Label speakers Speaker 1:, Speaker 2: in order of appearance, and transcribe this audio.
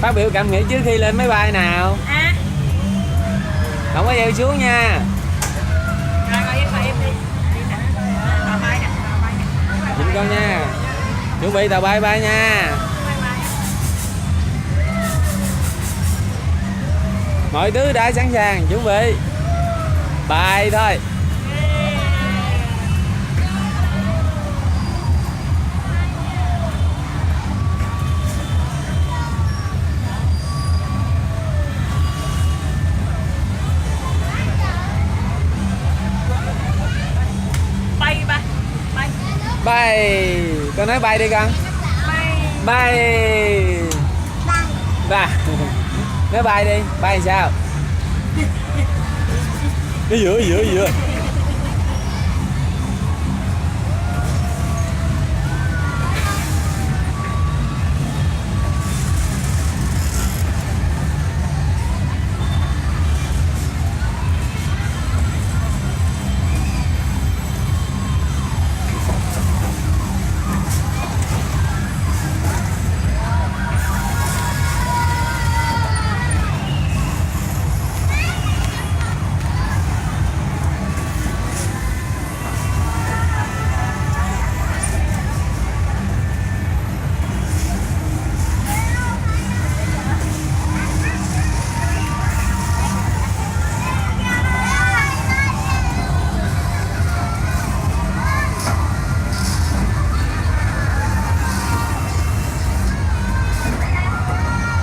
Speaker 1: Phát biểu cảm nghĩ trước khi lên máy bay nào. Không có gieo xuống nha. Nhìn con nha. Chuẩn bị tàu bay bay nha. Mọi thứ đã sẵn sàng, chuẩn bị. Bay thôi. Bay. Con nói bay đi con. Bay. Bay. Nói bay đi. Bay sao? Ở giữa.